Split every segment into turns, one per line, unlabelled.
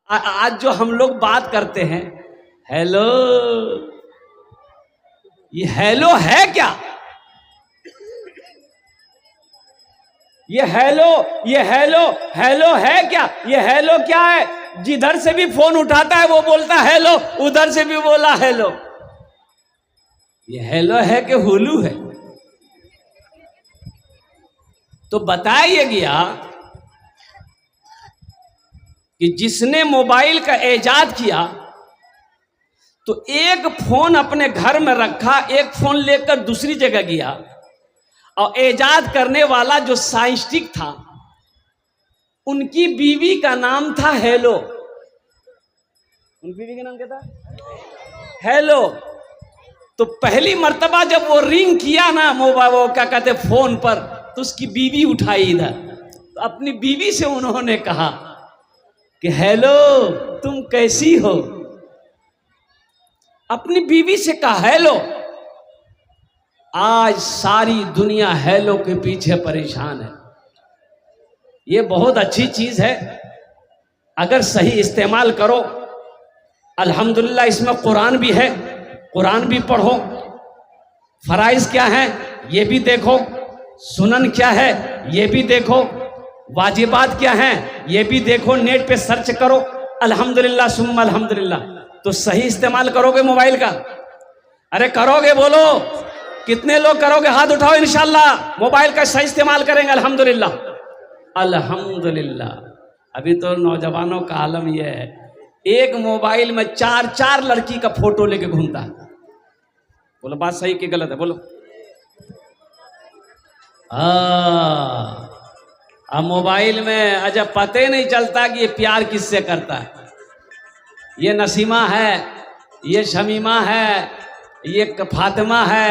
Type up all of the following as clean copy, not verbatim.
आज जो हम लोग बात करते हैं हेलो, ये हेलो है क्या? ये हेलो हेलो है क्या? ये हेलो क्या है? जिधर से भी फोन उठाता है वो बोलता हेलो, उधर से भी बोला हेलो। ये हेलो है कि हुलू है? तो बताया गया कि जिसने मोबाइल का इजाद किया तो एक फोन अपने घर में रखा, एक फोन लेकर दूसरी जगह गया, और इजाद करने वाला जो साइंटिस्ट था उनकी बीवी का नाम था हेलो। उन बीवी का नाम क्या था? हेलो। तो पहली मर्तबा जब वो रिंग किया ना मोबाइल, वो क्या कहते फोन पर, तो उसकी बीवी उठाई इधर, तो अपनी बीवी से उन्होंने कहा कि हेलो तुम कैसी हो? अपनी बीवी से कहा हेलो। आज सारी दुनिया हेलो के पीछे परेशान है। ये बहुत अच्छी चीज है, अगर सही इस्तेमाल करो। अल्हम्दुलिल्लाह इसमें कुरान भी है, कुरान भी पढ़ो। फराइज क्या है ये भी देखो, सुनन क्या है ये भी देखो, वाजिबात क्या हैं ये भी देखो, नेट पे सर्च करो। अल्हम्दुलिल्लाह सुम्मा अल्हम्दुलिल्लाह। तो सही इस्तेमाल करोगे मोबाइल का? अरे करोगे? बोलो कितने लोग करोगे? हाथ उठाओ। इंशाल्लाह मोबाइल का सही इस्तेमाल करेंगे। अल्हम्दुलिल्लाह अल्हम्दुलिल्लाह। अभी तो नौजवानों का आलम यह है, एक मोबाइल में 4 लड़की का फोटो लेके घूमता है। बोलो बात सही कि गलत है? बोलो। अब मोबाइल में अच्छा पता ही नहीं चलता कि ये प्यार किससे करता है। ये नसीमा है, ये शमीमा है, ये फातिमा है,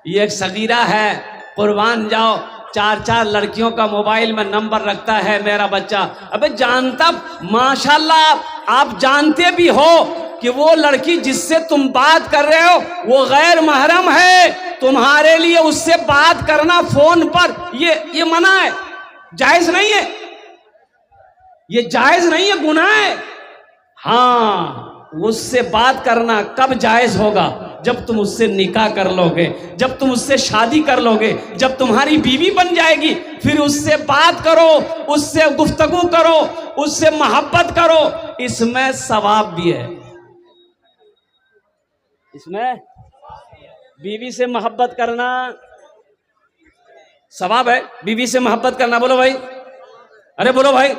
ये सगीरा है। कुर्बान जाओ, 4 लड़कियों का मोबाइल में नंबर रखता है मेरा बच्चा। अबे जानता, माशाल्लाह आप जानते भी हो कि वो लड़की जिससे तुम बात कर रहे हो वो गैर महरम है। तुम्हारे लिए उससे बात करना फोन पर ये मना है, जायज नहीं है। ये जायज नहीं है, गुनाह है। हाँ, उससे बात करना कब जायज होगा? जब तुम उससे निकाह कर लोगे, जब तुम उससे शादी कर लोगे, जब तुम्हारी बीवी बन जाएगी, फिर उससे बात करो, उससे गुफ्तगू करो, उससे मोहब्बत करो। इसमें सवाब भी है। इसमें बीवी से मोहब्बत करना सवाब है। बीवी से मोहब्बत करना, बोलो भाई, अरे बोलो भाई।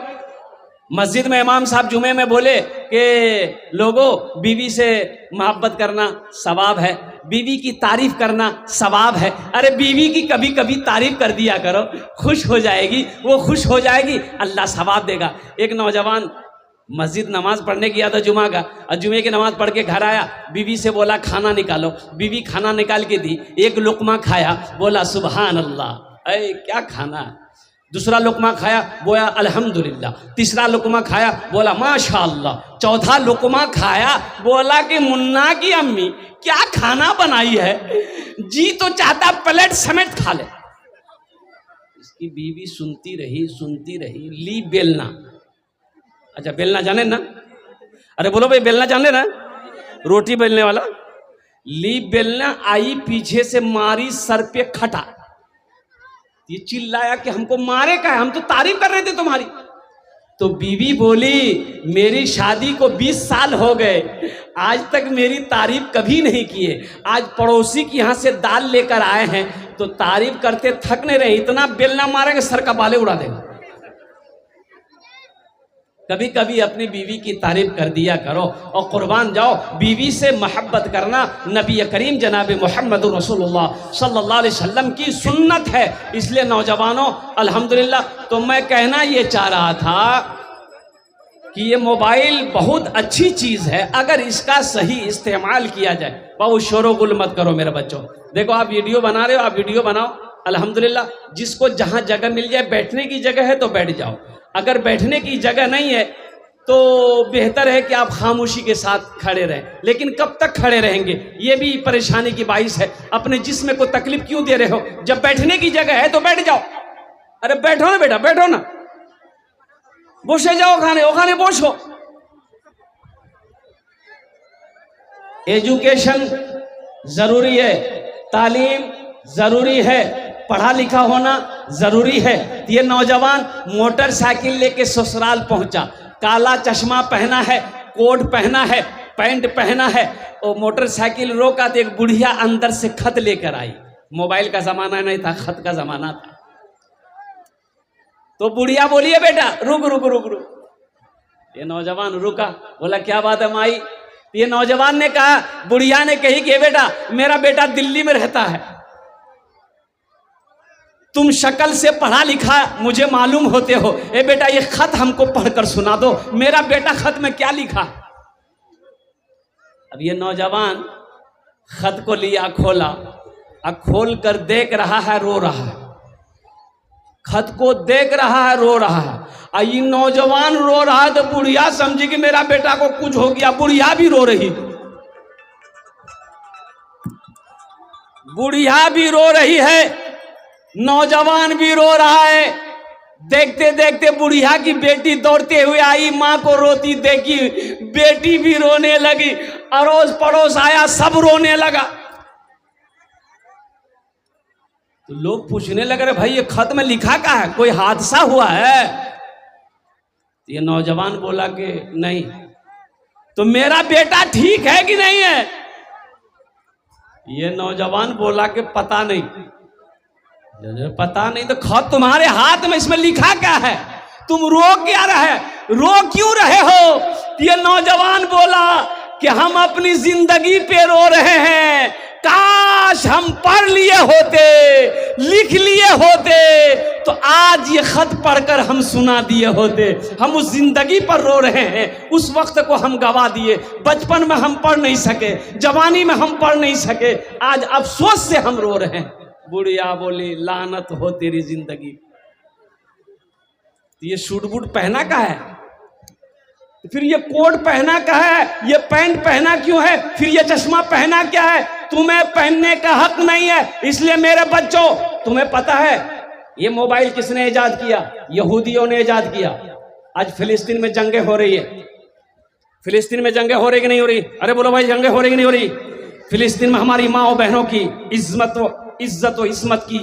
मस्जिद में इमाम साहब जुमे में बोले कि लोगों बीवी से मोहब्बत करना सवाब है, बीवी की तारीफ करना सवाब है। अरे बीवी की कभी कभी तारीफ कर दिया करो, खुश हो जाएगी, वो खुश हो जाएगी, अल्लाह सवाब देगा। एक नौजवान मस्जिद नमाज पढ़ने गया था जुमा का, और जुमे की नमाज पढ़ के घर आया, बीवी से बोला खाना निकालो। बीवी खाना निकाल के दी, एक लुकमा खाया, बोला सुबहान अल्लाह, अरे क्या खाना है। दूसरा लुकमा खाया, बोला अल्हम्दुलिल्लाह। तीसरा लुकमा खाया, बोला माशाअल्लाह। चौथा लुकमा खाया, बोला कि मुन्ना की अम्मी क्या खाना बनाई है, जी तो चाहता प्लेट समेत खा ले। इसकी बीवी सुनती रही, ली बेलना। अच्छा बेलना जाने ना? अरे बोलो भाई, बेलना जाने ना? रोटी बेलने वाला। ली बेलना आई, पीछे से मारी सर पे खटा। ये चिल्लाया कि हमको मारे का है, हम तो तारीफ कर रहे थे तुम्हारी। तो बीवी बोली मेरी शादी को 20 साल हो गए, आज तक मेरी तारीफ कभी नहीं किए। आज पड़ोसी के यहाँ से दाल लेकर आए हैं तो तारीफ करते थक नहीं रहे, इतना बेलना मारेंगे सर का बाले उड़ा देगा। कभी कभी अपनी बीवी की तारीफ कर दिया करो। और कुर्बान जाओ, बीवी से मोहब्बत करना नबी करीम जनाब मोहम्मद रसूलुल्लाह सल्लल्लाहु अलैहि वसल्लम की सुन्नत है। इसलिए नौजवानों अल्हम्दुलिल्लाह, तो मैं कहना ये चाह रहा था कि ये मोबाइल बहुत अच्छी चीज़ है अगर इसका सही इस्तेमाल किया जाए। बहुत शोर गुल मत करो मेरे बच्चों। देखो आप वीडियो बना रहे हो, आप वीडियो बनाओ अल्हम्दुलिल्लाह। जिसको जहाँ जगह मिल जाए, बैठने की जगह है तो बैठ जाओ, अगर बैठने की जगह नहीं है तो बेहतर है कि आप खामोशी के साथ खड़े रहें। लेकिन कब तक खड़े रहेंगे, ये भी परेशानी की बाइस है। अपने जिस्म को तकलीफ क्यों दे रहे हो? जब बैठने की जगह है तो बैठ जाओ। अरे बैठो ना बेटा, बैठो ना, বসে যাও, ওখানে বসো। एजुकेशन जरूरी है, तालीम जरूरी है, पढ़ा लिखा होना जरूरी है। ये नौजवान मोटरसाइकिल लेके ससुराल पहुंचा, काला चश्मा पहना है, कोट पहना है, पैंट पहना है, और मोटरसाइकिल रोका तो एक बुढ़िया अंदर से खत लेकर आई। मोबाइल का जमाना नहीं था, खत का जमाना था। तो बुढ़िया बोलिए बेटा रुक रुक रुक रुक। ये नौजवान रुका, बोला क्या बात है माई। ये नौजवान ने कहा, बुढ़िया ने कही कि बेटा मेरा बेटा दिल्ली में रहता है, तुम शक्ल से पढ़ा लिखा मुझे मालूम होते हो, ए बेटा ये खत हमको पढ़कर सुना दो, मेरा बेटा खत में क्या लिखा। अब ये नौजवान खत को लिया, खोला, अब खोल कर देख रहा है, रो रहा है, खत को देख रहा है, रो रहा है। ये नौजवान रो रहा है तो बुढ़िया समझी कि मेरा बेटा को कुछ हो गया, बुढ़िया भी रो रही, बुढ़िया भी रो रही है, नौजवान भी रो रहा है। देखते देखते बुढ़िया की बेटी दौड़ते हुए आई, मां को रोती देखी, बेटी भी रोने लगी, अड़ोस पड़ोस आया, सब रोने लगा। तो लोग पूछने लगे, अरे भाई ये खत में लिखा क्या है, कोई हादसा हुआ है? ये नौजवान बोला कि नहीं। तो मेरा बेटा ठीक है कि नहीं है? ये नौजवान बोला कि पता नहीं। पता नहीं तो खत तुम्हारे हाथ में, इसमें लिखा क्या है, तुम रो क्या रहे, रो क्यों रहे हो? ये नौजवान बोला कि हम अपनी जिंदगी पे रो रहे हैं, काश हम पढ़ लिए होते, लिख लिए होते तो आज ये खत पढ़कर हम सुना दिए होते। हम उस जिंदगी पर रो रहे हैं, उस वक्त को हम गवा दिए, बचपन में हम पढ़ नहीं सके, जवानी में हम पढ़ नहीं सके, आज अफसोस से हम रो रहे हैं। बुढ़िया बोली लानत हो तेरी जिंदगी। तो ये सूट बूट पहना का है, फिर ये कोट पहना का है, ये पैंट पहना क्यों है, फिर ये चश्मा पहना क्या है? तुम्हें पहनने का हक नहीं है। इसलिए मेरे बच्चों, तुम्हें पता है ये मोबाइल किसने इजाद किया? यहूदियों ने इजाद किया। आज फिलिस्तीन में जंगें हो रही है, फिलिस्तीन में जंगें हो रही कि नहीं हो रही? अरे बोलो भाई, जंगें हो रही कि नहीं हो रही? फिलिस्तीन में हमारी माँ और बहनों की इज्जत और इस्मत की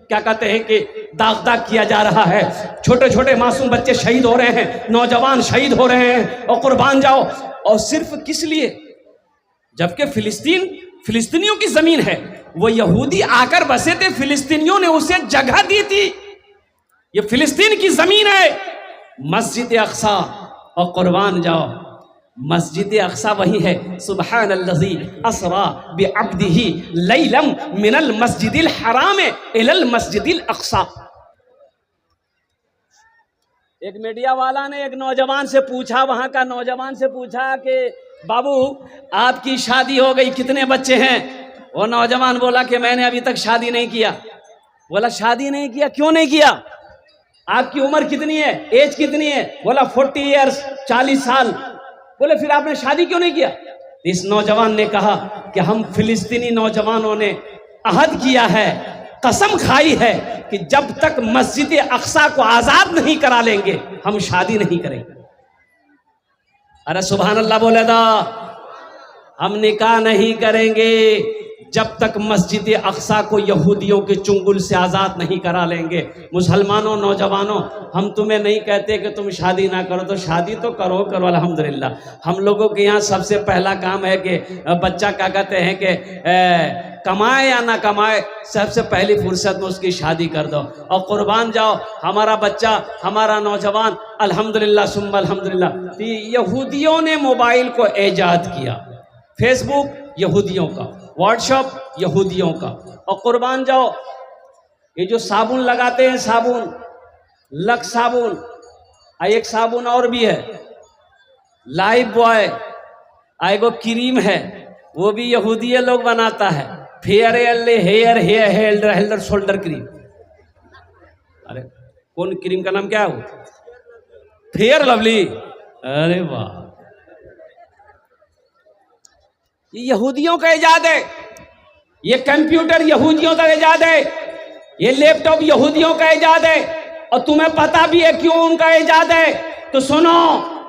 क्या कहते हैं कि दाग दाग किया जा रहा है। छोटे छोटे मासूम बच्चे शहीद हो रहे हैं, नौजवान शहीद हो रहे हैं, और कुर्बान जाओ। और सिर्फ किस लिए? जबकि फिलिस्तीनियों की जमीन है, वो यहूदी आकर बसे थे, फिलिस्तीनियों ने उसे जगह दी थी। ये फिलिस्तीन की जमीन है। मस्जिद अक्सा, और कुर्बान जाओ, मस्जिद अक्सा वही है। सुब्हानल्लज़ी असरा बिअब्दिही लैलम मिनल मस्जिदिल हराम इलल मस्जिदिल अक्सा। एक मीडिया वाला ने एक नौजवान से पूछा, वहां का नौजवान से पूछा कि बाबू आपकी शादी हो गई, कितने बच्चे हैं? वो नौजवान बोला कि मैंने अभी तक शादी नहीं किया। बोला शादी नहीं किया, क्यों नहीं किया? आपकी उम्र कितनी है, एज कितनी है? बोला 40 ईयर्स, 40 साल। बोले फिर आपने शादी क्यों नहीं किया? इस नौजवान ने कहा कि हम फिलिस्तीनी नौजवानों ने अहद किया है, कसम खाई है कि जब तक मस्जिद अक्सा को आजाद नहीं करा लेंगे हम शादी नहीं करेंगे। अरे सुभान अल्लाह बोले दा, हम निकाह नहीं करेंगे जब तक मस्जिद अक्सा को यहूदियों के चुंगल से आज़ाद नहीं करा लेंगे। मुसलमानों, नौजवानों, हम तुम्हें नहीं कहते कि तुम शादी ना करो, तो शादी तो करो अल्हम्दुलिल्लाह। हम लोगों के यहाँ सबसे पहला काम है कि बच्चा क्या कहते हैं कि कमाए या ना कमाए, सबसे पहली फुर्सत में उसकी शादी कर दो और कुर्बान जाओ। हमारा बच्चा, हमारा नौजवान अल्हम्दुलिल्लाह सुम्मा अल्हम्दुलिल्लाह। यहूदियों ने मोबाइल को ईजाद किया, फेसबुक यहूदियों का, व्हाट्सएप यहूदियों का। और कुर्बान जाओ, ये जो साबुन लगाते हैं, साबुन लक्स साबुन, एक साबुन और भी है लाइफ बॉय, एगो क्रीम है वो भी यहूदी लोग बनाता है, फेयर हेल्डर शोल्डर क्रीम। अरे कौन क्रीम का नाम क्या है वो? Fair lovely. अरे वाह, ये यहूदियों का इजाद है। ये कंप्यूटर यहूदियों का इजाद है, ये लैपटॉप यहूदियों का इजाद है। और तुम्हें पता भी है क्यों उनका इजाद है? तो सुनो,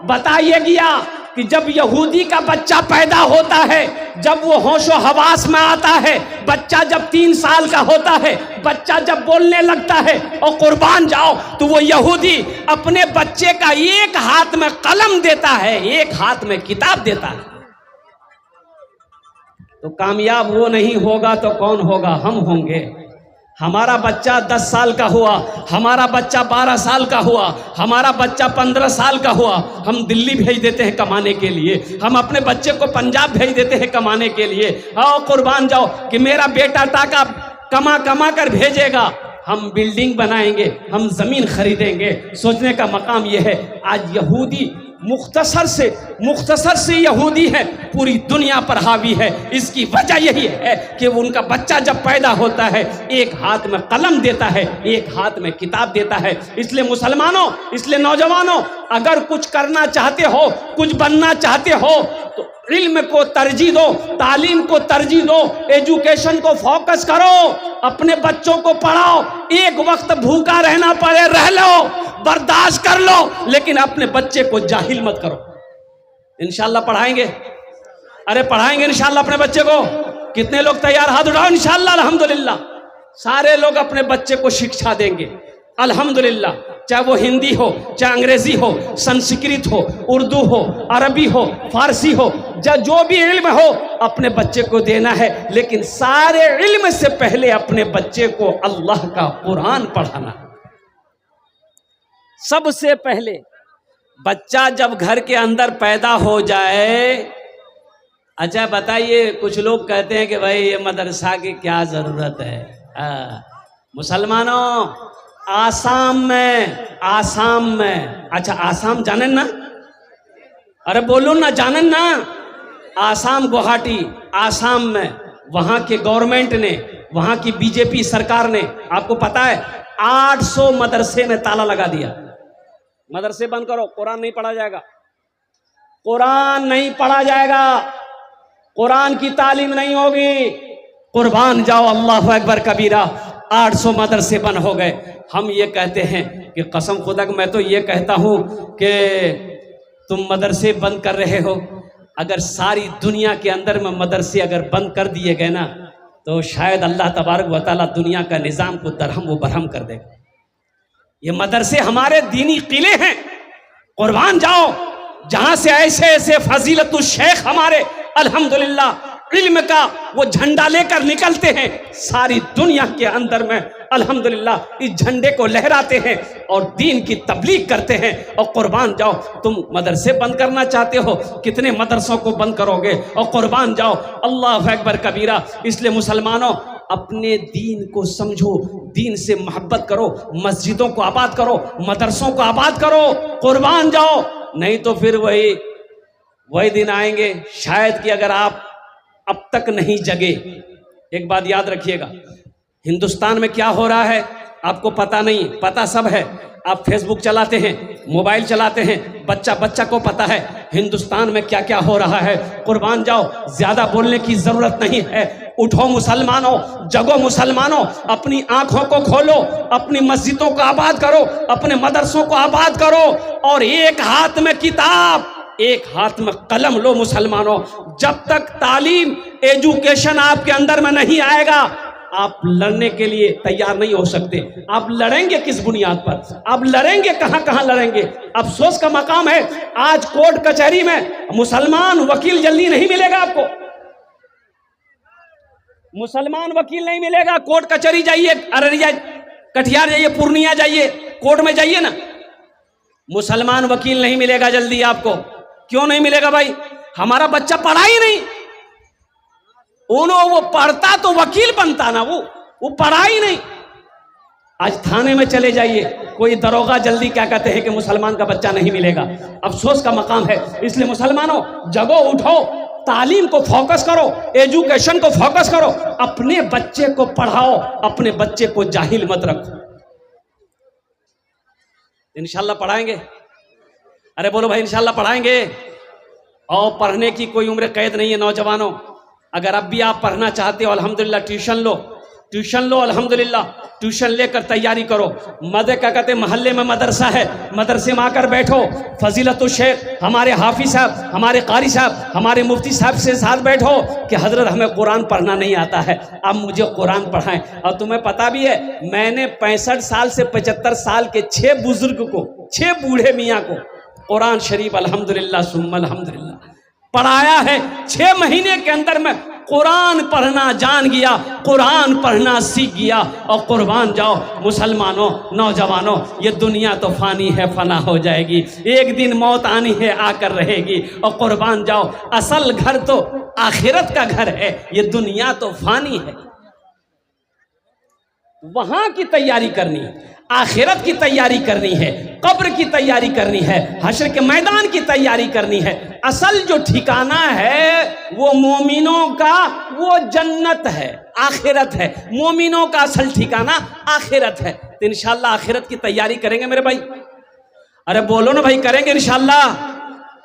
बताइए गया कि जब यहूदी का बच्चा पैदा होता है, जब वो होशो हवास में आता है, बच्चा जब 3 साल का होता है, बच्चा जब बोलने लगता है, और कुर्बान जाओ तो वो यहूदी अपने बच्चे का एक हाथ में कलम देता है, एक हाथ में किताब देता है। तो कामयाब वो नहीं होगा तो कौन होगा? हम होंगे। हमारा बच्चा 10 साल का हुआ, हमारा बच्चा 12 साल का हुआ, हमारा बच्चा 15 साल का हुआ, हम दिल्ली भेज देते हैं कमाने के लिए, हम अपने बच्चे को पंजाब भेज देते हैं कमाने के लिए। आओ कुर्बान जाओ कि मेरा बेटा टाका कमा कमा कर भेजेगा, हम बिल्डिंग बनाएंगे, हम जमीन खरीदेंगे। सोचने का मकाम यह है, आज यहूदी मुख्तसर से यहूदी है, पूरी दुनिया पर हावी है। इसकी वजह यही है कि उनका बच्चा जब पैदा होता है, एक हाथ में कलम देता है, एक हाथ में किताब देता है। इसलिए मुसलमानों, इसलिए नौजवानों, अगर कुछ करना चाहते हो, कुछ बनना चाहते हो, तो इल्म को तरजीह दो, तालीम को तरजीह दो, एजुकेशन को फोकस करो, अपने बच्चों को पढ़ाओ। एक वक्त भूखा रहना पड़े रह लो, बर्दाश्त कर लो, लेकिन अपने बच्चे को जाहिल मत करो। इंशाल्लाह पढ़ाएंगे, अरे पढ़ाएंगे इंशाल्लाह अपने बच्चे को। कितने लोग तैयार? हाथ उठाओ। इंशाल्लाह अल्हम्दुलिल्लाह सारे लोग अपने बच्चे को शिक्षा देंगे अल्हम्दुलिल्लाह, चाहे वो हिंदी हो, चाहे अंग्रेजी हो, संस्कृत हो, उर्दू हो, अरबी हो, फारसी हो, जो भी इल्म हो अपने बच्चे को देना है। लेकिन सारे इल्म से पहले अपने बच्चे को अल्लाह का कुरान पढ़ाना। सबसे पहले बच्चा जब घर के अंदर पैदा हो जाए, अच्छा बताइए, कुछ लोग कहते हैं कि भाई ये मदरसा की क्या जरूरत है? मुसलमानों, आसाम में, अच्छा आसाम जानन ना? अरे बोलो ना, जानन ना? आसाम, गुवाहाटी, आसाम में वहां के गवर्नमेंट ने, वहां की बीजेपी सरकार ने, आपको पता है 800 मदरसे में ताला लगा दिया। मदरसे बंद करो, कुरान नहीं पढ़ा जाएगा, कुरान नहीं पढ़ा जाएगा, कुरान की तालीम नहीं होगी। कुर्बान जाओ, अल्लाह अकबर कबीरा। 800 मदरसे बंद हो गए। हम ये कहते हैं कि कसम खुदा कि मैं तो ये कहता हूं कि तुम मदरसे बंद कर रहे हो, अगर सारी दुनिया के अंदर में मदरसे अगर बंद कर दिए गए ना, तो शायद अल्लाह तबारक व तआला दुनिया का निज़ाम को दरहम व बरहम कर देगा। ये मदरसे हमारे दीनी किले हैं। कुर्बान जाओ, जहां से ऐसे ऐसे फजीलतुल शेख हमारे अल्हम्दुलिल्लाह इल्म का वो झंडा लेकर निकलते हैं, सारी दुनिया के अंदर में अल्हम्दुलिल्लाह इस झंडे को लहराते हैं और दीन की तबलीग करते हैं। और कुर्बान जाओ, तुम मदरसे बंद करना चाहते हो, कितने मदरसों को बंद करोगे? और कुर्बान जाओ, अल्लाह अकबर कबीरा। इसलिए मुसलमानों, अपने दीन को समझो, दीन से मोहब्बत करो, मस्जिदों को आबाद करो, मदरसों को आबाद करो। कुर्बान जाओ, नहीं तो फिर वही दिन आएंगे शायद कि अगर आप अब तक नहीं जगे। एक बात याद रखिएगा, हिंदुस्तान में क्या हो रहा है आपको पता नहीं, पता सब है। आप फेसबुक चलाते हैं, मोबाइल चलाते हैं, बच्चा को पता है हिंदुस्तान में क्या क्या हो रहा है। कुर्बान जाओ, ज्यादा बोलने की जरूरत नहीं है। उठो मुसलमानों, जगो मुसलमानों, अपनी आंखों को खोलो, अपनी मस्जिदों को आबाद करो, अपने मदरसों को आबाद करो, और एक हाथ में किताब, एक हाथ में कलम लो मुसलमानों। जब तक तालीम, एजुकेशन आपके अंदर में नहीं आएगा, आप लड़ने के लिए तैयार नहीं हो सकते। आप लड़ेंगे किस बुनियाद पर? आप लड़ेंगे कहां लड़ेंगे? अफसोस का मकाम है, आज कोर्ट कचहरी में मुसलमान वकील जल्दी नहीं मिलेगा आपको। मुसलमान वकील नहीं मिलेगा। कोर्ट कचहरी जाइए, अररिया, कटिहार जाइए, पूर्णिया जाइए, कोर्ट में जाइए ना, मुसलमान वकील नहीं मिलेगा जल्दी आपको। क्यों नहीं मिलेगा भाई? हमारा बच्चा पढ़ा ही नहीं। वो पढ़ता तो वकील बनता ना, वो पढ़ा ही नहीं। आज थाने में चले जाइए, कोई दरोगा जल्दी क्या कहते हैं कि मुसलमान का बच्चा नहीं मिलेगा। अफसोस का मकाम है। इसलिए मुसलमानों, जगो, उठो, तालीम को फोकस करो, एजुकेशन को फोकस करो, अपने बच्चे को पढ़ाओ, अपने बच्चे को जाहिल मत रखो। इंशाल्लाह पढ़ाएंगे। अरे बोलो भाई, इंशाल्लाह पढ़ाएंगे। और पढ़ने की कोई उम्र कैद नहीं है। नौजवानों, अगर अब भी आप पढ़ना चाहते हो, अल्हम्दुलिल्लाह ट्यूशन लो, ट्यूशन लो, अल्हम्दुलिल्लाह, ट्यूशन लेकर तैयारी करो। क्या कहते मोहल्ले में मदरसा है, मदरसे में आकर बैठो, फजीलत शेख हमारे हाफिज साहब, हमारे कारी साहब, हमारे मुफ्ती साहब से साथ बैठो कि हजरत हमें कुरान पढ़ना नहीं आता है, अब मुझे कुरान पढ़ाएं। और तुम्हें पता भी है, मैंने 65 साल से 75 साल के 6 बुजुर्ग को, 6 बूढ़े मियाँ को कुरान शरीफ अल्हम्दुलिल्लाह सुम्मा अल्हम्दुलिल्लाह पढ़ाया है। 6 महीने के अंदर में कुरान पढ़ना जान गया, कुरान पढ़ना सीख गया। और कुर्बान जाओ मुसलमानों, नौजवानों, ये दुनिया तो फानी है, फना हो जाएगी, एक दिन मौत आनी है, आकर रहेगी। और कुर्बान जाओ, असल घर तो आखिरत का घर है, ये दुनिया तो फानी है। वहां की तैयारी करनी है, आखिरत की तैयारी करनी है, कब्र की तैयारी करनी है, हश्र के मैदान की तैयारी करनी है। असल जो ठिकाना है वो मोमिनों का, वो जन्नत है, आखिरत है। मोमिनों का असल ठिकाना आखिरत है। तो इंशाअल्लाह आखिरत की तैयारी करेंगे मेरे भाई। अरे बोलो ना भाई, करेंगे इंशाअल्लाह।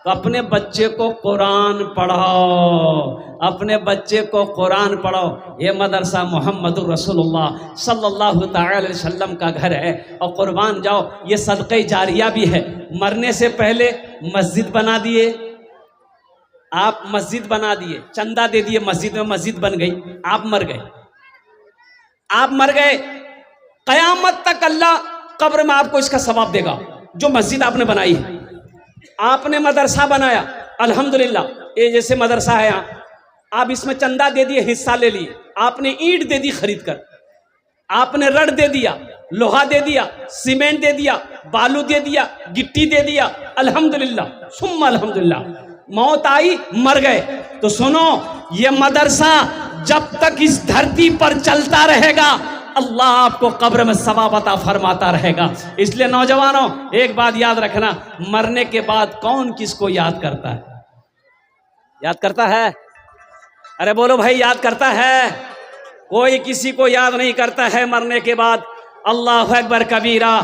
तो अपने बच्चे को कुरान पढ़ाओ, अपने बच्चे को कुरान पढ़ाओ। ये मदरसा मोहम्मदुर रसूलुल्लाह सल्लल्लाहु तआला अलैहि वसल्लम का घर है। और कुर्बान जाओ, ये सदक़े जारिया भी है। मरने से पहले मस्जिद बना दिए, आप मस्जिद बना दिए, चंदा दे दिए मस्जिद में, मस्जिद बन गई, आप मर गए, आप मर गए, क़यामत तक अल्लाह कब्र में आपको इसका सवाब देगा जो मस्जिद आपने बनाई है। आपने मदरसा बनाया, अल्हम्दुलिल्लाह, ये जैसे मदरसा है यहाँ, आप इसमें चंदा दे दिए, हिस्सा ले लिए, आपने ईंट दे दी खरीद कर, आपने रड दे दिया, लोहा दे दिया, सीमेंट दे दिया, बालू दे दिया, गिट्टी दे दिया, अल्हम्दुलिल्लाह सुम्मा अल्हम्दुलिल्लाह, मौत आई, मर गए। तो सुनो, ये मदरसा जब तक इस धरती पर चलता रहेगा, अल्लाह आपको कब्र में सवाब अता फरमाता रहेगा। इसलिए नौजवानों, एक बात याद रखना, मरने के बाद कौन किसको याद करता है? याद करता है? अरे बोलो भाई, याद करता है? कोई किसी को याद नहीं करता है मरने के बाद। अल्लाह अकबर कबीरा।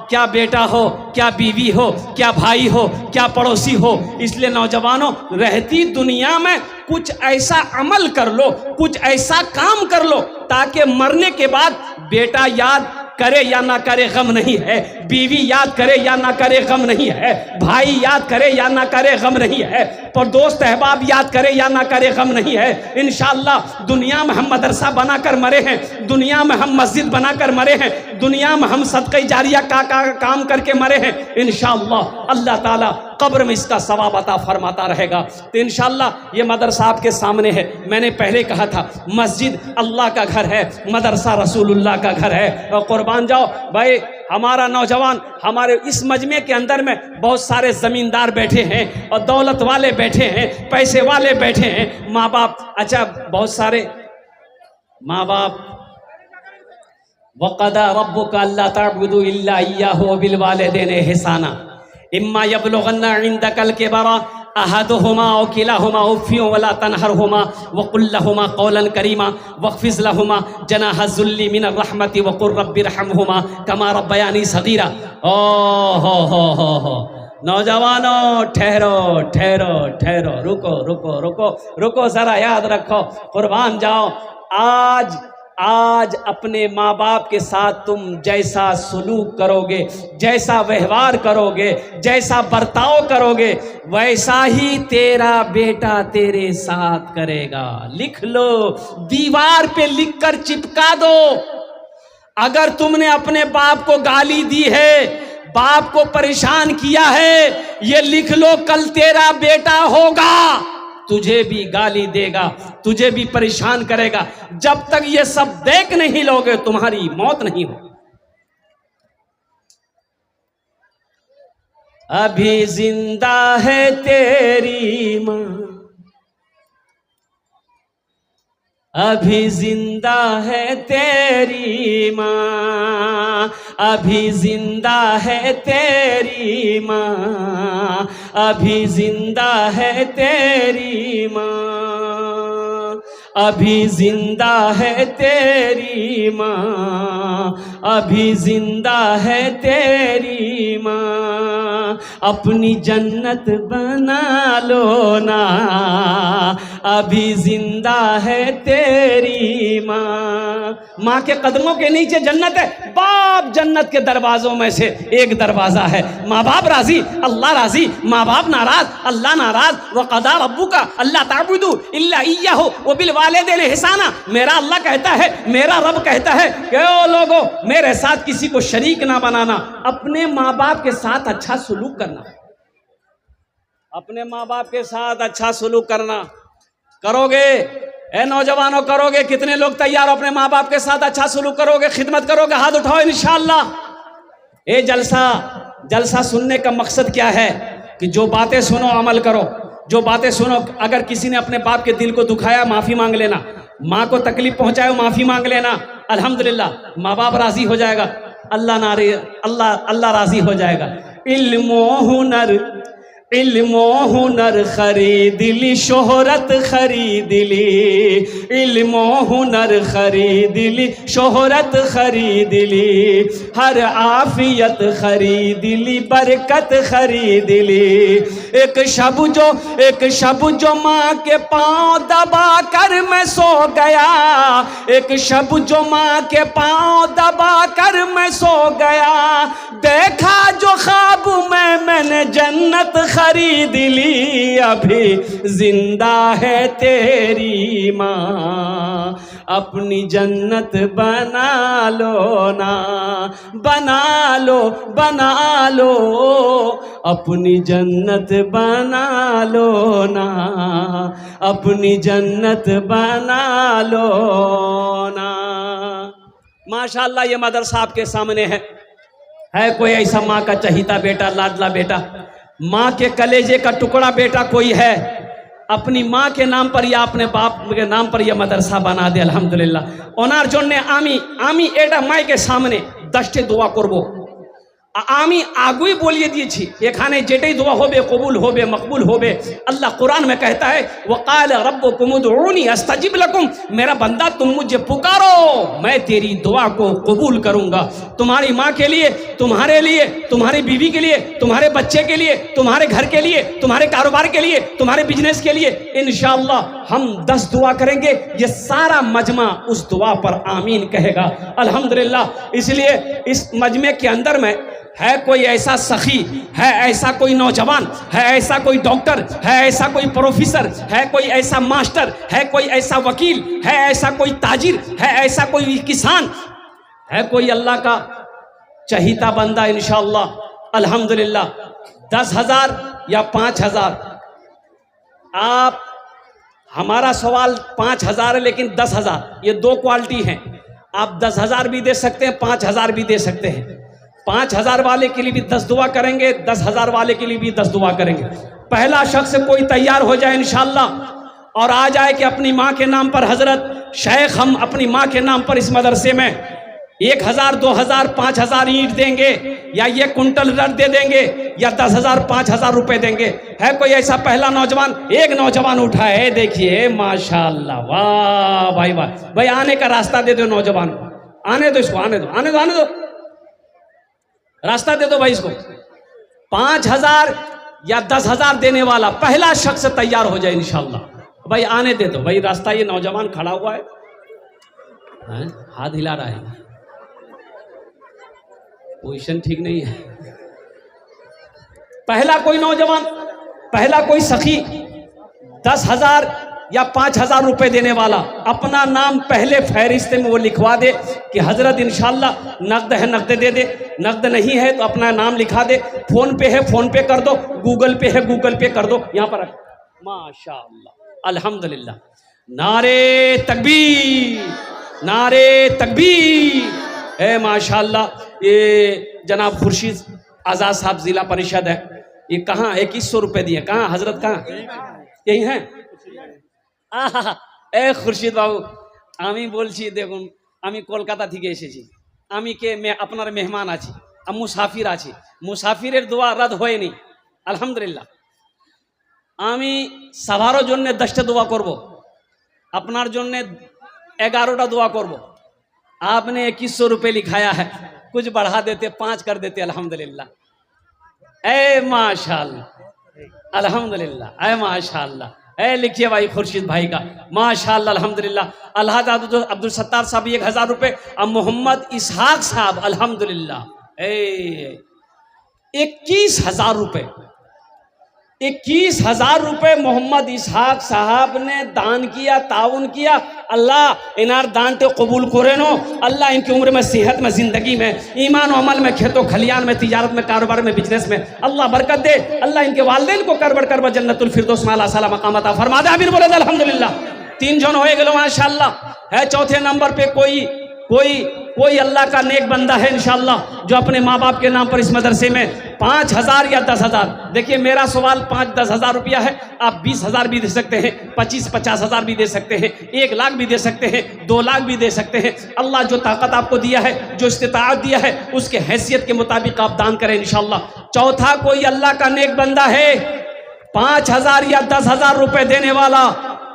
क्या बेटा हो, क्या बीवी हो, क्या भाई हो, क्या पड़ोसी हो। इसलिए नौजवानों, रहती दुनिया में कुछ ऐसा अमल कर लो, कुछ ऐसा काम कर लो, ताकि मरने के बाद बेटा याद करे या ना करे गम नहीं है, बीवी याद करे या ना करे गम नहीं है, भाई याद करे या ना करे गम नहीं है, पर दोस्त अहबाब याद करे या ना करे गम नहीं है। इंशाअल्लाह दुनिया में हम मदरसा बनाकर मरे हैं, दुनिया में हम मस्जिद बनाकर मरे हैं, दुनिया में हम सदक़े जारिया का काम करके मरे हैं। इंशाअल्लाह अल्लाह ताला कब्र में इसका सवाब अता फरमाता रहेगा। तो इंशाअल्लाह ये मदरसा आपके सामने है। मैंने पहले कहा था, मस्जिद अल्लाह का घर है, मदरसा रसूलुल्लाह का घर है। और कुर्बान जाओ भाई, हमारा नौजवान, हमारे इस मजमे के अंदर में बहुत सारे ज़मींदार बैठे हैं और दौलत वाले बैठे हैं, पैसे वाले बैठे हैं, माँ बाप, अच्छा बहुत सारे माँ बाप। वक़दा रब्बुका अल्ला तअबुदू इल्ला इय्याहु व बिल वालिदैनि इहसाना इम्मा यबलुगन्ना इंदकल किबरा अहदुहुमा औ किलाहुमा उफ़्फिन वला तनहरहुमा वक़ुल लहुमा क़ौलन करीमा वख़्फ़िज़ लहुमा जनाह ज़ुल्ली मिनर रहमति वक़ुल रब्बिरहमहुमा कमा रब्बयानी सग़ीरा। ओ हो नौजवानों, ठहरो ठहरो ठहरो, रुको रुको रुको रुको, ज़रा याद रखो, कुर्बान जाओ। आज अपने माँ बाप के साथ तुम जैसा सलूक करोगे, जैसा व्यवहार करोगे, जैसा बर्ताव करोगे, वैसा ही तेरा बेटा तेरे साथ करेगा। लिख लो, दीवार पे लिखकर चिपका दो। अगर तुमने अपने बाप को गाली दी है, बाप को परेशान किया है, ये लिख लो, कल तेरा बेटा होगा, तुझे भी गाली देगा, तुझे भी परेशान करेगा। जब तक ये सब देख नहीं लोगे, तुम्हारी मौत नहीं हो। अभी जिंदा है तेरी माँ, अभी जिंदा है तेरी माँ, अभी जिंदा है तेरी माँ, अभी जिंदा है तेरी माँ, अभी जिंदा है तेरी माँ, अभी जिंदा है तेरी माँ। अपनी जन्नत बना लो ना, अभी जिंदा है तेरी माँ। माँ के कदमों के नीचे जन्नत है। बाप जन्नत के दरवाजों में से एक दरवाजा है। माँ बाप राजी, अल्लाह राजी। माँ बाप नाराज, अल्लाह नाराज। व क़ज़ा रब्बुका अल्ला ताबुदू इल्ला इय्याहु व बिल वालिदैनि इहसाना। मेरा अल्लाह कहता है, मेरा रब कहता है कि ओ लोगों, मेरे साथ किसी को शरीक ना बनाना। अपने माँ बाप के साथ अच्छा सलूक करना, अपने माँ बाप के साथ अच्छा सलूक करना। करोगे ए नौजवानों, करोगे? कितने लोग तैयार हो अपने माँ बाप के साथ अच्छा सलूक करोगे, खिदमत करोगे? हाथ उठाओ इंशाअल्लाह। ये जलसा सुनने का मकसद क्या है कि जो बातें सुनो अमल करो। जो बातें सुनो, अगर किसी ने अपने बाप के दिल को दुखाया माफी मांग लेना, माँ को तकलीफ पहुंचाए माफी मांग लेना, अल्हम्दुलिल्लाह माँ बाप राजी हो जाएगा, अल्लाह राजी हो जाएगा। इल्मो हुनर खरीद ली, शोहरत खरीद ली। इल्मो हुनर खरीद ली, शोहरत खरीद ली। हर आफियत खरीद ली, बरकत खरीद ली। एक शब जो माँ के पाँव दबा कर मैं सो गया। एक शब जो माँ के पाँव दबा कर मैं सो गया। देखा जो ख्वाब में मैंने जन्नत खरीद ली। अभी जिंदा है तेरी माँ, अपनी जन्नत बना लो ना, बना लो, बना लो। अपनी जन्नत बना लो ना, अपनी जन्नत बना लो ना। माशाअल्लाह ये मदरसा आपके सामने है कोई ऐसा माँ का चहीता बेटा, लाडला बेटा, माँ के कलेजे का टुकड़ा बेटा कोई है, अपनी माँ के नाम पर या अपने बाप के नाम पर यह मदरसा बना दे। अल्हम्दुलिल्लाह। ओनार जोन्ने आमी एटा माई के सामने 10टे दुआ करबो। आमी आगुई बोलिए दिएছি এখানে যেটাই দোয়া হবে কবুল হবে, মকবুল হবে। अल्लाह कुरान में कहता है वक़ाल रब्बुकुम उदऊनी अस्तजिब लकुम। मेरा बंदा तुम मुझे पुकारो, मैं तेरी दुआ को कबूल करूंगा। तुम्हारी माँ के लिए, तुम्हारे लिए, तुम्हारी बीवी के लिए, तुम्हारे बच्चे के लिए, तुम्हारे घर के लिए, तुम्हारे कारोबार के लिए, तुम्हारे बिजनेस के लिए इंशाअल्लाह हम 10 दुआ करेंगे। ये सारा मजमा उस दुआ पर आमीन कहेगा। अल्हम्दुलिल्लाह। इसलिए इस मजमे के अंदर में है कोई ऐसा सखी, है ऐसा कोई नौजवान, है ऐसा कोई डॉक्टर, है ऐसा कोई प्रोफेसर, है कोई ऐसा मास्टर, है कोई ऐसा वकील, है ऐसा कोई ताजिर, है ऐसा कोई किसान, है कोई अल्लाह का चहीता बंदा इंशाअल्लाह अल्हम्दुलिल्लाह 10,000 या 5,000। आप, हमारा सवाल 5,000 है लेकिन 10,000, ये 2 क्वालिटी हैं। आप 10,000 भी दे सकते हैं, 5,000 भी दे सकते हैं। 5,000 वाले के लिए भी 10 दुआ करेंगे, 10,000 वाले के लिए भी 10 दुआ करेंगे। पहला शख्स कोई तैयार हो जाए इंशाअल्लाह और आ जाए कि अपनी माँ के नाम पर हजरत शेख हम अपनी माँ के नाम पर इस मदरसे में 1,000, 2,000, 5,000 ईंट देंगे, या ये कुंटल रड दे देंगे, या 10,000, 5,000 रुपए देंगे। है कोई ऐसा पहला नौजवान? एक नौजवान उठा है, देखिए माशाअल्लाह, वाह भाई वाह। भाई आने का रास्ता दे दो नौजवान को, आने दो इसको, आने दो, आने दो, आने दो, रास्ता दे दो भाई इसको। 5,000 या 10,000 देने वाला पहला शख्स तैयार हो जाए इंशाअल्लाह। भाई आने दे दो भाई रास्ता। ये नौजवान खड़ा हुआ है, हाथ हिला रहा है, पोजीशन ठीक नहीं है। पहला कोई नौजवान, पहला कोई सखी 10,000 या 5,000 रुपए देने वाला अपना नाम पहले फहरिस्त में वो लिखवा दे कि हजरत इंशाअल्लाह नकद है नकद दे दे, नकद नहीं है तो अपना नाम लिखा दे, फोन पे है फोन पे कर दो, गूगल पे है गूगल पे कर दो। यहाँ पर माशाअल्लाह अल्हम्दुलिल्लाह। नारे तकबीर, नारे तकबीर। ए माशाअल्लाह। ये जनाब खुर्शीद आज़ाद साहब जिला परिषद है, ये कहाँ 2100 रुपये दिए, कहाँ हजरत, कहाँ यही हैं? ए खुर्शीद बाबू আমি বলছি দেখুন আমি কলকাতা থেকে এসেছি, আমি কে আপনার মেহমান আছি, মুসাফির আছি, মুসাফিরের দোয়া রাদ হয়নি আলহামদুলিল্লাহ। আমি সবার জন্য 10টা দোয়া করব, আপনার জন্য 11টা দোয়া করব। आपने 2100 रुपये लिखाया है, कुछ बढ़ा देते 5 कर देते अल्हम्दुलिल्लाह। ए माशाअल्लाह अल्हम्दुलिल्लाह, ए माशाअल्लाह, है, लिखिए भाई खुर्शीद भाई का, माशाअल्लाह अल्हम्दुलिल्लाह। अलहाज अब्दुल सत्तार साहब 1000 रुपये। अब मोहम्मद इसहाक साहब अल्हम्दुलिल्लाह 21,000 रुपये, 21,000 रुपये मोहम्मद इसहाक साहब ने दान किया, ताउन किया। अल्लाह इनार दान तो कबूल करे नो, अल्लाह इनकी उम्र में, सेहत में, ज़िंदगी में, ईमान अमल में, खेतों खलियान में, तिजारत में, कारोबार में, बिजनेस में अल्लाह बरकत दे। अल्लाह इनके वालिदैन को करबड़ करबड़ जन्नतुल फिरदौस में आला साला मकाम अता फरमा दे। आमीन बोले अल्हम्दुलिल्लाह। 3 जन हो गए माशाअल्लाह। है चौथे नंबर पे कोई अल्लाह का नेक बंदा है इंशाअल्लाह, जो अपने माँ बाप के नाम पर इस मदरसे में 5,000 या 10,000, देखिए मेरा सवाल 5-10 हज़ार रुपया है, आप 20,000 भी दे सकते हैं, 25-50 हज़ार भी दे सकते हैं, 1 लाख भी दे सकते हैं, 2 लाख भी दे सकते हैं। अल्लाह जो ताकत आपको दिया है, जो इस्तिताअत दिया है, उसके हैसियत के मुताबिक आप दान करें इंशाअल्लाह। चौथा कोई अल्लाह का नेक बंदा है 5,000 या 10,000 रुपये देने वाला,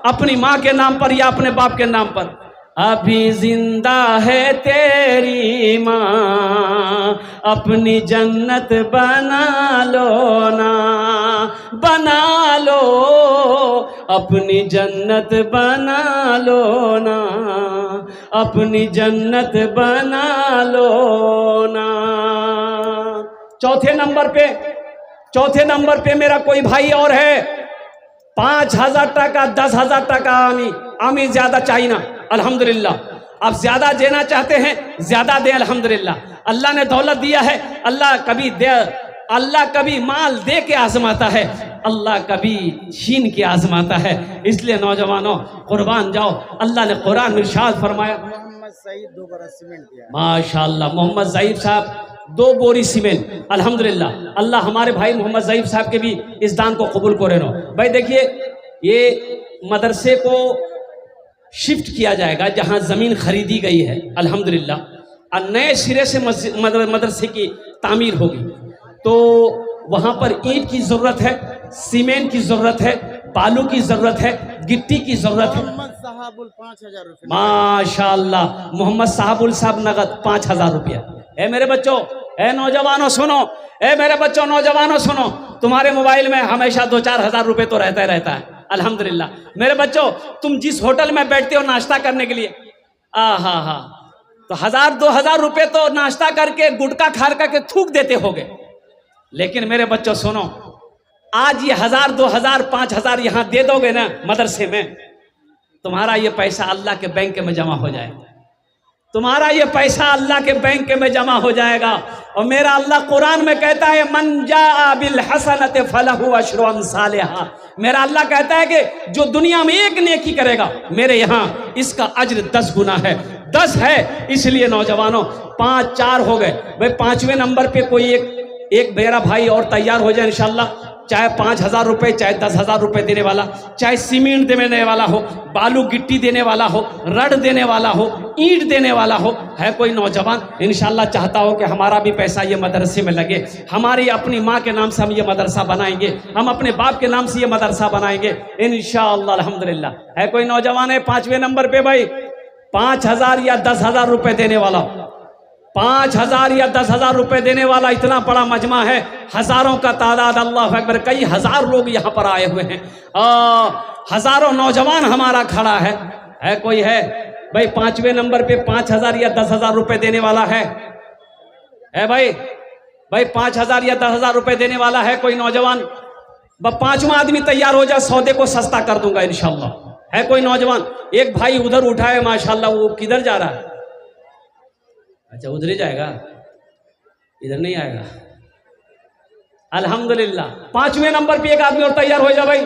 अपनी माँ के नाम पर या अपने बाप के नाम पर। अभी जिंदा है तेरी माँ, अपनी जन्नत बना लो ना, बना लो अपनी जन्नत बना लो ना, अपनी जन्नत बना लो ना। चौथे नंबर पे मेरा कोई भाई और है, 5,000 टका, 10,000 टका आमी ज्यादा चाहिए ना अल्हम्दुलिल्लाह। आप ज्यादा देना चाहते हैं, ज्यादा दे अल्हम्दुलिल्लाह। अल्लाह ने दौलत दिया है, अल्लाह कभी माल दे के आजमाता है, अल्लाह कभी छीन के आजमाता है। इसलिए नौजवानों कुर्बान जाओ। अल्लाह ने कुरान में इरशाद फरमाया,
मोहम्मद सईद 2 बोरा सीमेंट दिया।
माशाअल्लाह मोहम्मद ज़ईद साहब 2 बोरी सीमेंट अल्हम्दुलिल्लाह। अल्लाह हमारे भाई मोहम्मद ज़ईद साहब के भी इस दान को कबूल करे नो। भाई देखिए ये मदरसे को शिफ्ट किया जाएगा, जहां जमीन खरीदी गई है अल्हम्दुलिल्लाह, और नए सिरे से मदरसे की तामीर होगी। तो वहां पर ईंट की जरूरत है, सीमेंट की जरूरत है, बालू की जरूरत है, गिट्टी की जरूरत है।
मोहम्मद साहबुल 5,000 रुपये
माशाअल्लाह मोहम्मद साहबुल साहब नगद 5,000 रुपया। ए मेरे बच्चों, ए नौजवानों सुनो, ए मेरे बच्चों नौजवानों सुनो, तुम्हारे मोबाइल में हमेशा 2-4 हज़ार रुपये तो रहता है अल्हम्दुलिल्लाह। मेरे बच्चों तुम जिस होटल में बैठते हो नाश्ता करने के लिए, हा तो 1,000-2 हज़ार रुपये तो नाश्ता करके गुटखा खा करके थूक देते होगे। लेकिन मेरे बच्चों सुनो, आज ये 1,000-2 हज़ार 5,000 यहाँ दे दोगे ना मदरसे में, तुम्हारा ये पैसा अल्लाह के बैंक में जमा हो जाएगा, तुम्हारा ये पैसा अल्लाह के बैंक में जमा हो जाएगा। और मेरा अल्लाह कुरान में कहता है, मन जा बिल हसनत फलहु अशरु अमसालिहा। मेरा अल्लाह कहता है कि जो दुनिया में एक नेकी करेगा, मेरे यहाँ इसका अज्र 10 गुना है, 10 है। इसलिए नौजवानों 5-4 हो गए भाई। 5वें नंबर पे कोई एक मेरा भाई और तैयार हो जाए इंशाअल्लाह, चाहे 5,000 रुपये, चाहे 10,000 रुपये देने वाला, चाहे सीमेंट देने वाला हो, बालू गिट्टी देने वाला हो, रड देने वाला हो, ईंट देने वाला हो। है कोई नौजवान इंशाअल्लाह चाहता हो कि हमारा भी पैसा ये मदरसे में लगे, हमारी अपनी माँ के नाम से हम ये मदरसा बनाएंगे, हम अपने बाप के नाम से ये मदरसा बनाएंगे इंशाअल्लाह अल्हम्दुलिल्लाह। है कोई नौजवान है 5वें नंबर पे भाई, 5,000 या 10,000 रुपये देने वाला, 5,000 या 10,000 रुपये देने वाला। इतना बड़ा मजमा है, हजारों का तादाद, अल्लाह अकबर, कई हजार लोग यहाँ पर आए हुए हैं, हजारों नौजवान हमारा खड़ा है कोई है भाई 5वें नंबर पे 5,000 या 10,000 रुपये देने वाला है भाई 5,000 या 10,000 रुपये देने वाला है कोई नौजवान? 5वां आदमी तैयार हो जाए, सौदे को सस्ता कर दूंगा इंशाअल्लाह। है कोई नौजवान? एक भाई उधर उठा है माशाअल्लाह, वो किधर जा रहा है? अच्छा उधर ही जाएगा, इधर नहीं आएगा अल्हम्दुलिल्लाह। 5वें नंबर पे एक आदमी और तैयार हो जा भाई,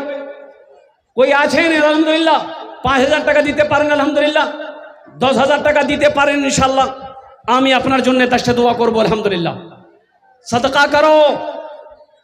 कोई आज है नहीं अल्हम्दुलिल्लाह। 5,000 টাকা দিতে পারেন আলহামদুলিল্লাহ, 10,000 টাকা দিতে পারেন ইনশাআল্লাহ। আমি আপনার জন্য দশটা দোয়া করব अल्हम्दुलिल्लाह। सदका करो।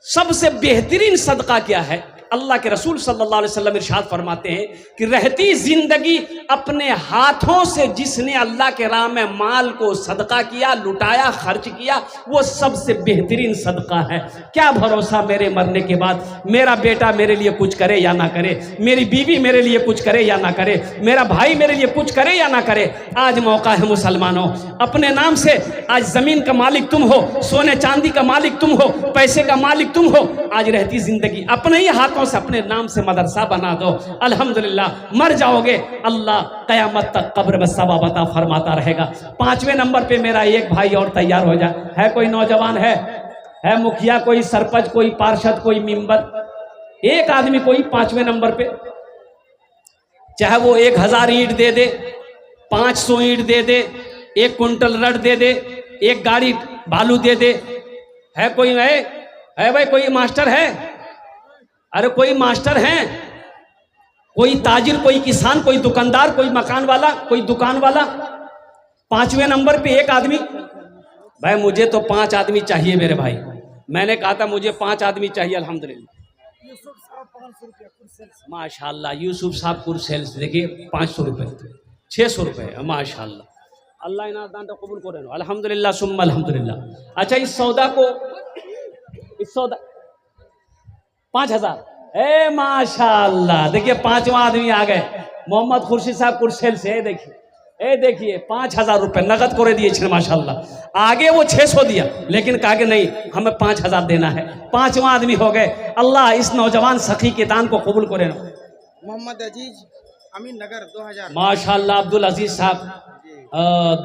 सबसे बेहतरीन सदका क्या है? अल्लाह के रसूल सल्लल्लाहु अलैहि वसल्लम इरशाद फरमाते हैं कि रहती जिंदगी अपने हाथों से जिसने अल्लाह के राह में माल को सदका किया, लुटाया, खर्च किया, वो सबसे बेहतरीन सदका है। क्या भरोसा मेरे मरने के बाद मेरा बेटा मेरे लिए कुछ करे या ना करे, मेरी बीवी मेरे लिए कुछ करे या ना करे, मेरा भाई मेरे लिए कुछ करे या ना करे। आज मौका है मुसलमानों, अपने नाम से आज जमीन का मालिक तुम हो, सोने चांदी का मालिक तुम हो, पैसे का मालिक तुम हो। आज रहती जिंदगी अपने ही हाथों हाथों से अपने नाम से मदरसा बना दो, अल्हम्दुलिल्लाह मर जाओगे, अल्लाह कयामत तक कब्र में सवाब अता फरमाता रहेगा। 5वें नंबर पे मेरा एक भाई और तैयार हो जाए। है कोई नौजवान है मुखिया, कोई सरपंच, कोई पार्षद, कोई मेंबर, एक आदमी कोई 5वें नंबर पे, चाहे वो 1000 ईंट दे दे, 500 ईंट दे दे, 1 कुंटल रड दे दे, 1 गाड़ी बालू दे दे। है कोई? है भाई कोई मास्टर है? अरे कोई मास्टर है, कोई ताजिर, कोई किसान, कोई दुकानदार, कोई मकान वाला, कोई दुकान वाला? 5वें नंबर पे एक आदमी। भाई मुझे तो 5 आदमी चाहिए मेरे भाई, मैंने कहा था मुझे 5 आदमी चाहिए। अल्हम्दुलिल्लाह माशाल्लाह, यूसुफ साहब कुरसेल्स देखिए 500 रुपये, 600 रुपये, माशाल्लाह, अल्लाह इना दान तो कबूल करे, अल्हम्दुलिल्लाह सुम्मा अल्हम्दुलिल्लाह। अच्छा इस सौदा 5000, ए माशाल्लाह, देखिए 5वां आदमी आ गए, मोहम्मद खुर्शीद साहब कुरसेल से। देखिए 5000 रुपये नगद करे दिए माशाल्लाह। आगे वो 600 दिया, लेकिन कहा कि नहीं हमें 5000 देना है। 5वां आदमी हो गए। अल्लाह इस नौजवान सखी के दान को कबूल करे।
मोहम्मद अजीज अमीन नगर 2000
माशाल्लाह, अब्दुल अजीज साहब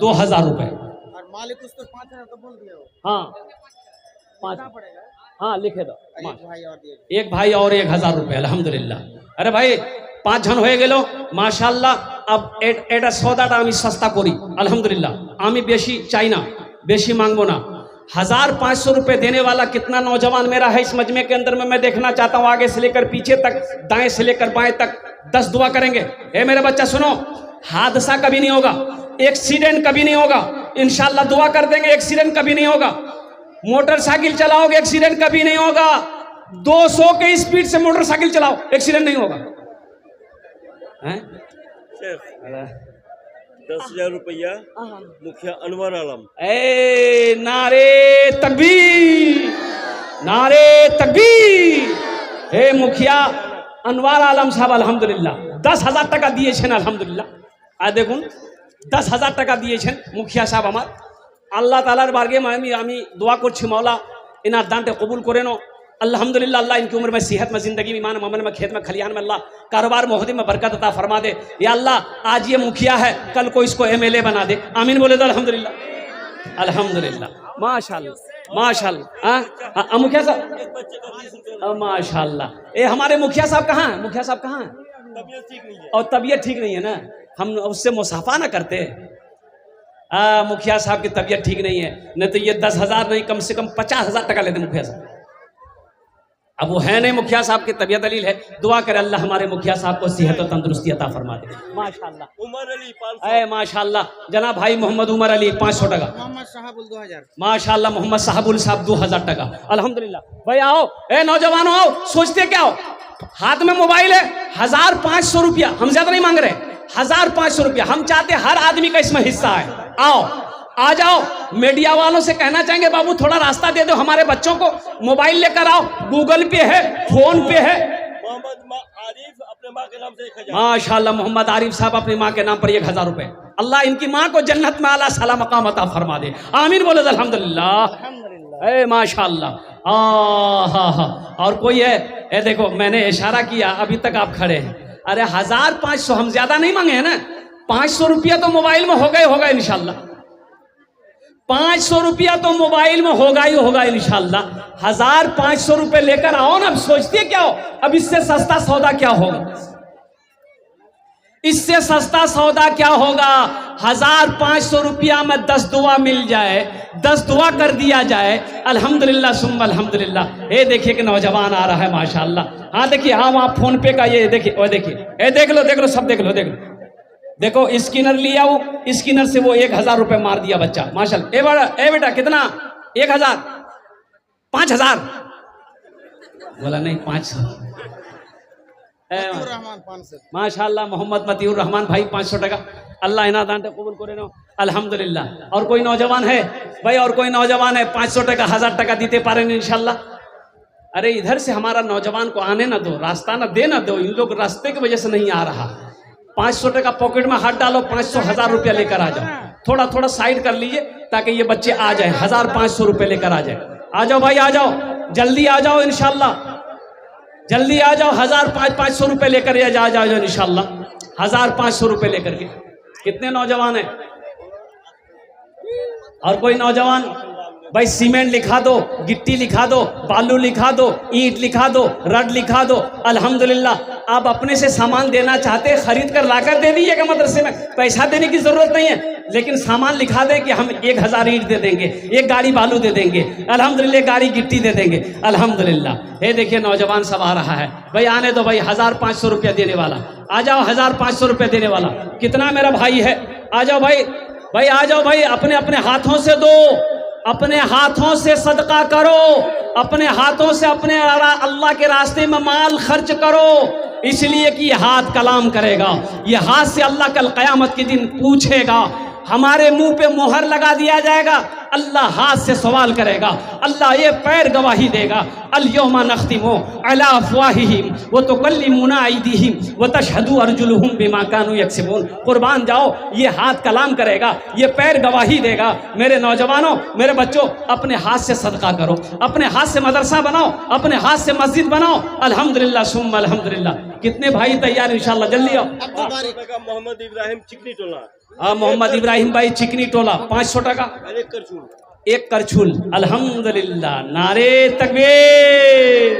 2000 रुपये।
और मालिक उसको 5000 तो बोल दिया।
हाँ 5
पड़ेगा।
हाँ लिखे दो।
एक भाई और
1000 रुपये अल्हम्दुलिल्लाह। अरे भाई 5 जन হয়ে গেল माशाल्लाह। अब এটা সৌদাটা আমি সস্তা করি अल्हम्दुलिल्लाह, আমি বেশি চাই না, বেশি मांगबो ना। 1500 रुपये देने वाला कितना नौजवान मेरा है इस मजमे के अंदर में, मैं देखना चाहता हूँ। आगे से लेकर पीछे तक, दाएं से लेकर बाएं तक 10 दुआ करेंगे। ए मेरे बच्चा सुनो, हादसा कभी नहीं होगा, एक्सीडेंट कभी नहीं होगा, इंशाल्लाह दुआ कर देंगे, एक्सीडेंट कभी नहीं होगा। मोटरसाइकिल चलाओगे एक्सीडेंट कभी नहीं होगा। 200 के स्पीड से मोटरसाइकिल चलाओ, एक्सीडेंट नहीं होगा।
10,000 रुपया मुखिया अनवर आलम।
ए नारे तकबीर, नारे तकबीर। हे मुखिया अनवर आलम साहब अल्हम्दुलिल्लाह 10,000 টাকা দিয়েছেন अल्हम्दुलिल्लाह। আর দেখুন 10,000 টাকা দিয়েছেন মুখিয়া সাহেব আমার। আল্লাহ তাআলার বারগে আমি দোয়া করছি, मौला इनार दानटे कबूल करे नो अल्हम्दुलिल्लाह। अल्लाह इनकी उम्र में, सेहत में, जिंदगी में, ईमान में, अमन में, खेत में, खलियान में, अल्लाह कारोबार मोहदी में बरकत अता फरमा दे। या अल्लाह आज ये मुखिया है, कल को इसको MLA बना दे। आमीन बोले तो अल्हम्दुलिल्लाह, अल्हम्दुलिल्लाह, माशाल्लाह माशाल्लाह। मुखिया साहब माशाल्लाह। ये हमारे मुखिया साहब कहाँ हैं? मुखिया साहब कहाँ हैं?
तबीयत ठीक नहीं है।
और तबीयत ठीक नहीं है ना, हम उससे मुसाफा ना करते। मुखिया साहब की तबीयत ठीक नहीं है, नहीं तो ये 10,000 नहीं कम से कम 50,000 टका लेते मुखिया साहब। अब वो है नहीं, मुखिया साहब की तबीयत दलील है। दुआ करे अल्लाह हमारे मुखिया साहब को सेहत और तंदुरुस्ती अता फरमा दे। माशाल्लाह।
उमर अली 500।
ए माशाल्लाह, जनाब भाई मोहम्मद उमर अली 500 टका।
मोहम्मद साहबुल 2000।
माशाल्लाह मोहम्मद साहबुल साहब 2000 टका अल्हम्दुलिल्लाह। भाई आओ, ए नौजवानों आओ, सोचते क्या हो, हाथ में मोबाइल है, 1500 रुपया, हम ज्यादा नहीं मांग रहे, 1500 रुपया हम चाहते हर आदमी का इसमें हिस्सा है। आओ आ जाओ। मीडिया वालों से कहना चाहेंगे बाबू थोड़ा रास्ता दे दो, हमारे बच्चों को मोबाइल लेकर आओ, गूगल पे है, फोन पे है।
मोहम्मद आरिफ अपने माँ के नाम से 1000।
माशाल्लाह मोहम्मद आरिफ साहब अपनी माँ के नाम पर 1000 रुपए। अल्लाह इनकी माँ को जन्नत में आला साला मकाम अता फरमा दे। आमीन बोले अल्हम्दुलिल्लाह। ए माशाल्लाह। और कोई है? ए देखो मैंने इशारा किया, अभी तक आप खड़े हैं। अरे 1500 हम ज्यादा नहीं मांगे हैं ना, 500 रुपया तो मोबाइल में होगा इंशाल्लाह। 500 रुपया तो मोबाइल में होगा ही होगा इंशाल्लाह। 1500 रुपये लेकर आओ ना। अब सोचते क्या हो, अब इससे सस्ता सौदा क्या होगा? इससे सस्ता सौदा क्या होगा? 1500 रुपया में 10 दुआ मिल जाए, 10 दुआ कर दिया जाए, अल्हम्दुलिल्लाह सुम्मा अल्हम्दुलिल्लाह। ये देखिए कि नौजवान आ रहा है माशाल्लाह। हाँ देखिए, हाँ वहाँ फोन पे का ये देखिए, वो देखिए, ये देख लो सब देख लो। देखो स्किनर लिया, वो स्किनर से वो 1000 रुपये मार दिया बच्चा माशाल्लाह। ए बेटा कितना? 1000 5000 बोला नहीं 500।
रहमान 500।
माशाल्लाह मोहम्मद मतीउर रहमान भाई 500 टका। अल्लाह इना दान कबूल करे नो अल्हम्दुलिल्लाह। और कोई नौजवान है भाई? और कोई नौजवान है? 500 टका 1000 टका दीते पारे इंशाल्लाह। अरे इधर से हमारा नौजवान को आने ना दो, रास्ता ना देना दो। इन लोग रास्ते की वजह से नहीं आ रहा। 500 टका पॉकेट में हाथ डालो, 500 1000 रुपया लेकर आ जाओ। थोड़ा थोड़ा साइड कर लीजिए ताकि ये बच्चे आ जाए, 1500 रुपये लेकर आ जाए। आ जाओ भाई, आ जाओ, जल्दी आ जाओ इंशाल्लाह। जल्दी आ जाओ, 1500 रुपए लेकर जाओ जाओ इंशाल्लाह, 1500 रुपए लेकर के। कितने नौजवान हैं? और कोई नौजवान? भाई सीमेंट लिखा दो, गिट्टी लिखा दो, बालू लिखा दो, ईंट लिखा दो, रड लिखा दो। अल्हम्दुलिल्लाह आप अपने से सामान देना चाहते हैं, खरीद कर लाकर दे दीजिएगा मदरसे में, पैसा देने की जरूरत नहीं है, लेकिन सामान लिखा दें कि हम 1000 ईंट दे देंगे, 1 गाड़ी बालू दे देंगे, अल्हम्दुलिल्लाह गाड़ी गिट्टी दे देंगे, अल्हम्दुलिल्लाह। ये देखिए नौजवान सब आ रहा है भाई, आने दो भाई, 1500 रुपया देने वाला आ जाओ, 1500 रुपया देने वाला। कितना मेरा भाई है? आ जाओ भाई, भाई आ जाओ भाई, अपने अपने हाथों से दो, अपने हाथों से सदका करो, अपने हाथों से अपने अल्लाह के रास्ते में माल खर्च करो, इसलिए कि ये हाथ कलाम करेगा, ये हाथ से अल्लाह कल क़यामत के दिन पूछेगा, हमारे मुंह पे मोहर लगा दिया जाएगा, अल्लाह हाथ से सवाल करेगा, अल्लाह ये पैर गवाही देगा, अल-यौमा नख्तिमु अला अफ़वाहिहिम व तुकल्लिमुना अयदीहिम व तशहदु अर्जुलुहुम बिमा कानू यक्सिबून। कुर्बान जाओ, ये हाथ कलाम करेगा, ये पैर गवाही देगा। मेरे नौजवानों, मेरे बच्चों, अपने हाथ से सदका करो, अपने हाथ से मदरसा बनाओ, अपने हाथ से मस्जिद बनाओ। अल्हम्दुलिल्लाह सुम्मा अल्हम्दुलिल्लाह। कितने भाई तैयार? इंशाल्लाह जल्दी आओ।
मोहम्मद इब्राहिम चिकनी टोला।
हाँ, मोहम्मद इब्राहिम भाई चिकनी टोला, 500 टका, 1 करछुल। अल्हम्दुलिल्लाह, नारे तकबीर।